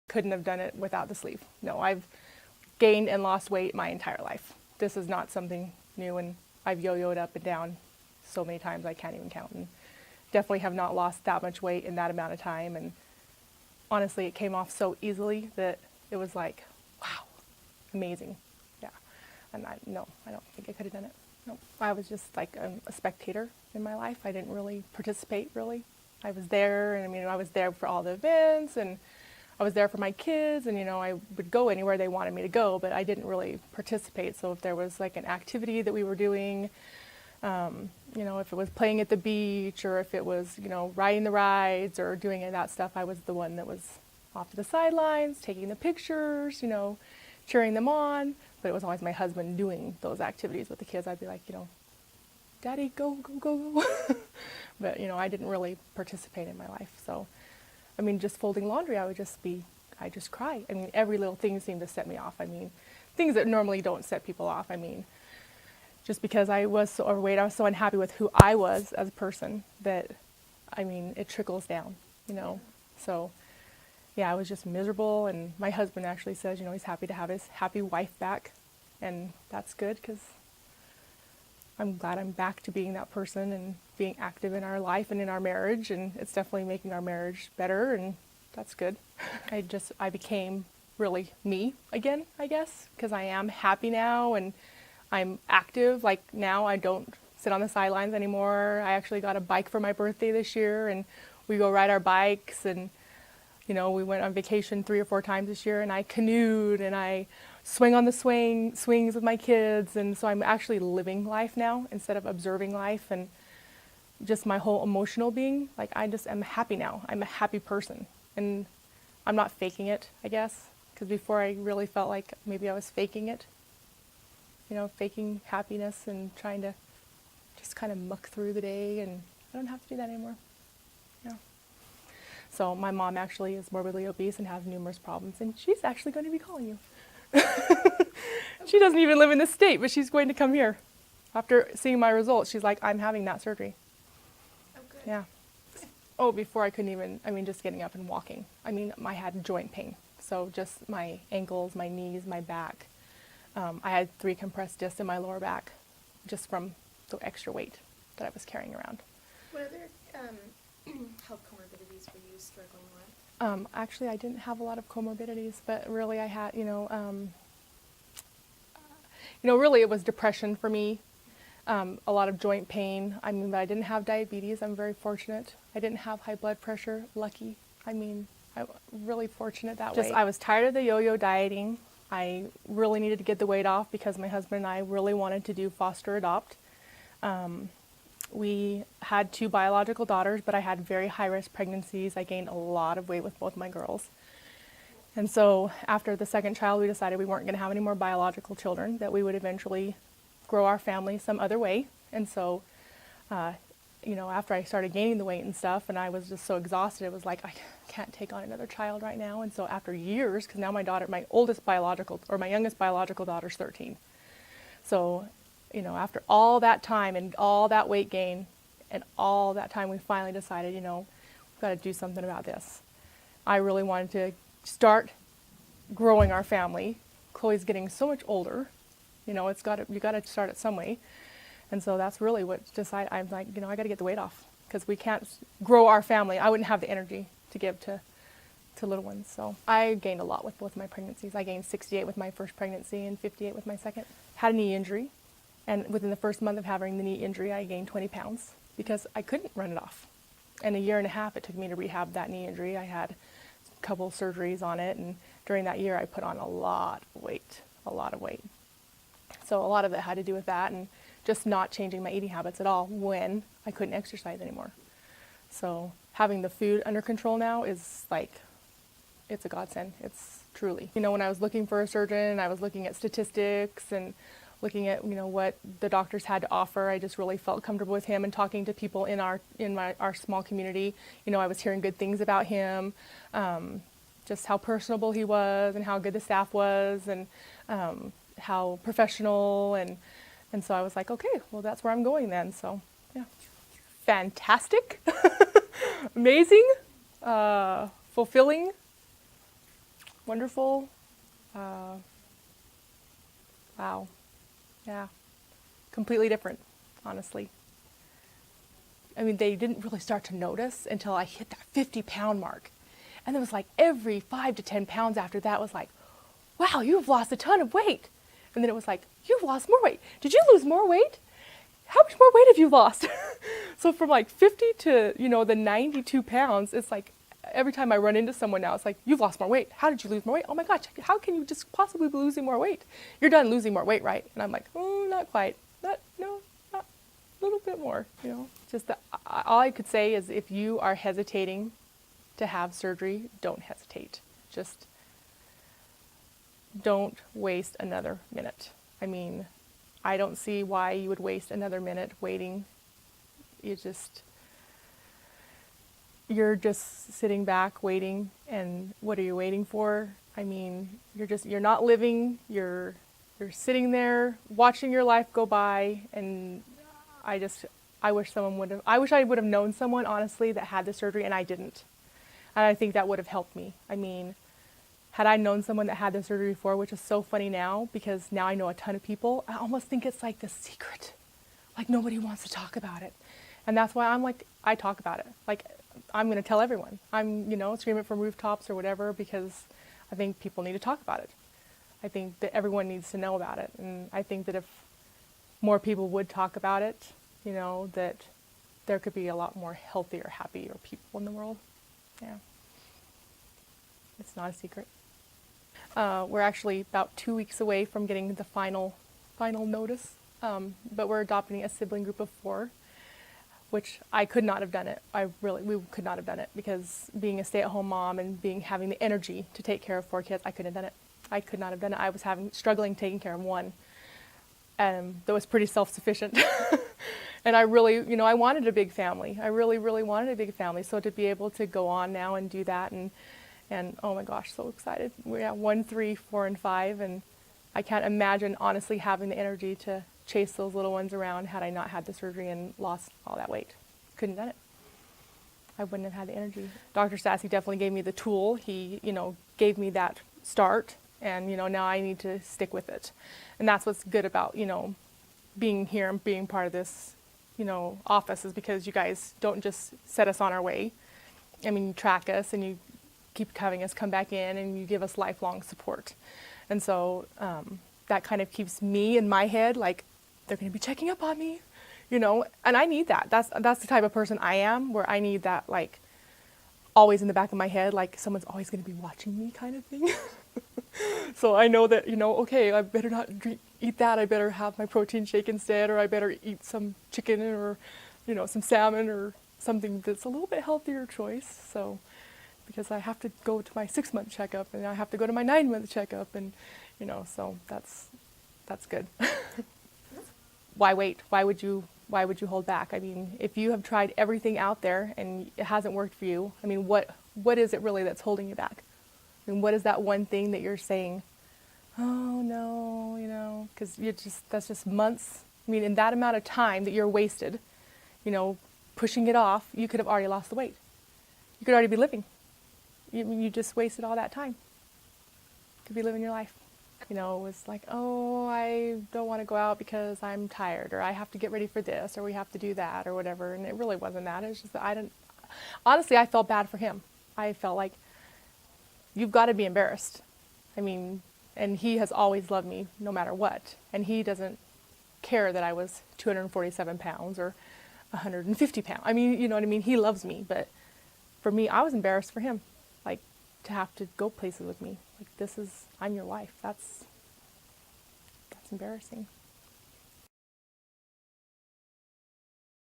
couldn't have done it without the sleeve. No, I've gained and lost weight my entire life. This is not something new, and I've yo-yoed up and down so many times I can't even count, and definitely have not lost that much weight in that amount of time. And honestly, it came off so easily that it was like, wow, amazing. Yeah. And I don't think I could have done it. No, I was just like a spectator in my life. I didn't really participate, really. I was there, and I was there for all the events, and I was there for my kids, and I would go anywhere they wanted me to go, but I didn't really participate. So if there was like an activity that we were doing, if it was playing at the beach, or if it was, riding the rides or doing any of that stuff, I was the one that was off to the sidelines, taking the pictures, cheering them on. But it was always my husband doing those activities with the kids. I'd be like, Daddy, go, go, go, go. But, I didn't really participate in my life. So, just folding laundry, I just cry. Every little thing seemed to set me off. Things that normally don't set people off. Just because I was so overweight, I was so unhappy with who I was as a person that, it trickles down, So, yeah, I was just miserable. And my husband actually says, he's happy to have his happy wife back. And that's good, because I'm glad I'm back to being that person and being active in our life and in our marriage. And it's definitely making our marriage better, and that's good. I became really me again, I guess, because I am happy now and I'm active. Like now I don't sit on the sidelines anymore. I actually got a bike for my birthday this year, and we go ride our bikes, and we went on vacation 3 or 4 times this year, and I canoed, and I swing on the swings with my kids. And so I'm actually living life now instead of observing life, and just my whole emotional being. Like I just am happy now. I'm a happy person, and I'm not faking it, I guess, because before I really felt like maybe I was faking it, faking happiness and trying to just kind of muck through the day, and I don't have to do that anymore. Yeah. So my mom actually is morbidly obese and has numerous problems, and she's actually going to be calling you. She doesn't even live in this state, but she's going to come here. After seeing my results, she's like, I'm having that surgery. Oh, good. Yeah. Oh, before I couldn't even, just getting up and walking. I had joint pain. So just my ankles, my knees, my back. I had 3 compressed discs in my lower back just from the extra weight that I was carrying around. What other health comorbidities were you struggling with? Actually, I didn't have a lot of comorbidities, but really I had, really it was depression for me, a lot of joint pain. But I didn't have diabetes. I'm very fortunate. I didn't have high blood pressure. Lucky. I'm really fortunate that way. I was tired of the yo-yo dieting. I really needed to get the weight off because my husband and I really wanted to do foster adopt. We had 2 biological daughters, but I had very high-risk pregnancies. I gained a lot of weight with both my girls. And so after the second child, we decided we weren't going to have any more biological children, that we would eventually grow our family some other way. And so, after I started gaining the weight and stuff, and I was just so exhausted, it was like, I can't take on another child right now. And so after years, because now my youngest biological daughter's 13. So, after all that time and all that weight gain and all that time, we finally decided, we've got to do something about this. I really wanted to start growing our family. Chloe's getting so much older, you got to start it some way. And so that's really what decided. I'm like, I got to get the weight off, because we can't grow our family. I wouldn't have the energy to give to little ones. So I gained a lot with both my pregnancies. I gained 68 with my first pregnancy and 58 with my second. Had a knee injury. And within the first month of having the knee injury, I gained 20 pounds because I couldn't run it off. And 1.5 years it took me to rehab that knee injury. I had a couple surgeries on it, and during that year I put on a lot of weight. So a lot of it had to do with that, and just not changing my eating habits at all when I couldn't exercise anymore. So having the food under control now is like, it's a godsend. It's truly. When I was looking for a surgeon, I was looking at statistics and looking at what the doctors had to offer. I just really felt comfortable with him, and talking to people in our small community. I was hearing good things about him, just how personable he was, and how good the staff was, and how professional, and so I was like, okay, well, that's where I'm going then. So yeah, fantastic, amazing, fulfilling, wonderful. Wow. Yeah. Completely different, honestly. I mean, they didn't really start to notice until I hit that 50-pound mark. And it was like every 5 to 10 pounds after that was like, wow, you've lost a ton of weight. And then it was like, you've lost more weight. Did you lose more weight? How much more weight have you lost? So from like 50 to, the 92 pounds, it's like every time I run into someone now, it's like, you've lost more weight. How did you lose more weight? Oh my gosh, how can you just possibly be losing more weight? You're done losing more weight, right? And I'm like, oh, not quite. Not a little bit more, Just that, all I could say is if you are hesitating to have surgery, don't hesitate. Just don't waste another minute. I mean, I don't see why you would waste another minute waiting. You're just sitting back waiting, and what are you waiting for? I mean, you're not living, you're sitting there watching your life go by, and I wish I would have known someone, honestly, that had the surgery and I didn't. And I think that would have helped me. I mean, had I known someone that had the surgery before, which is so funny now because now I know a ton of people, I almost think it's like the secret. Like nobody wants to talk about it. And that's why I'm like, I talk about it. Like I'm going to tell everyone. I'm, scream it from rooftops or whatever because I think people need to talk about it. I think that everyone needs to know about it. And I think that if more people would talk about it, that there could be a lot more healthier, happier people in the world. Yeah. It's not a secret. We're actually about 2 weeks away from getting the final notice, but we're adopting a sibling group of 4, which I could not have done it. We could not have done it because being a stay-at-home mom and having the energy to take care of 4 kids, I couldn't have done it. I could not have done it. I was struggling taking care of one, that was pretty self-sufficient. And I really, I wanted a big family. I really, really wanted a big family. So to be able to go on now and do that and oh my gosh, so excited. We have 1, 3, 4, and 5, and I can't imagine honestly having the energy to chase those little ones around had I not had the surgery and lost all that weight. Couldn't have done it. I wouldn't have had the energy. Dr. Sassy definitely gave me the tool. He, gave me that start, and now I need to stick with it. And that's what's good about, being here and being part of this, office, is because you guys don't just set us on our way. I mean, you track us and you keep having us come back in and you give us lifelong support. And so that kind of keeps me in my head, like they're going to be checking up on me, and I need that. That's the type of person I am, where I need that, like, always in the back of my head, like someone's always going to be watching me kind of thing. So I know that, okay, I better not eat that. I better have my protein shake instead, or I better eat some chicken or, some salmon or something that's a little bit healthier choice. So, because I have to go to my 6-month checkup and I have to go to my 9-month checkup, and, so that's good. Why wait? Why would you hold back? I mean, if you have tried everything out there and it hasn't worked for you, I mean, what is it really that's holding you back? I mean, what is that one thing that you're saying, oh no, because that's just months. I mean, in that amount of time that you're wasted, pushing it off, you could have already lost the weight. You could already be living. You just wasted all that time. You could be living your life. It was like, oh, I don't want to go out because I'm tired, or I have to get ready for this, or we have to do that, or whatever. And it really wasn't that. It was just that honestly, I felt bad for him. I felt like, you've got to be embarrassed. I mean, and he has always loved me no matter what. And he doesn't care that I was 247 pounds or 150 pounds. I mean, you know what I mean? He loves me. But for me, I was embarrassed for him. Like, to have to go places with me. Like, I'm your wife. That's embarrassing.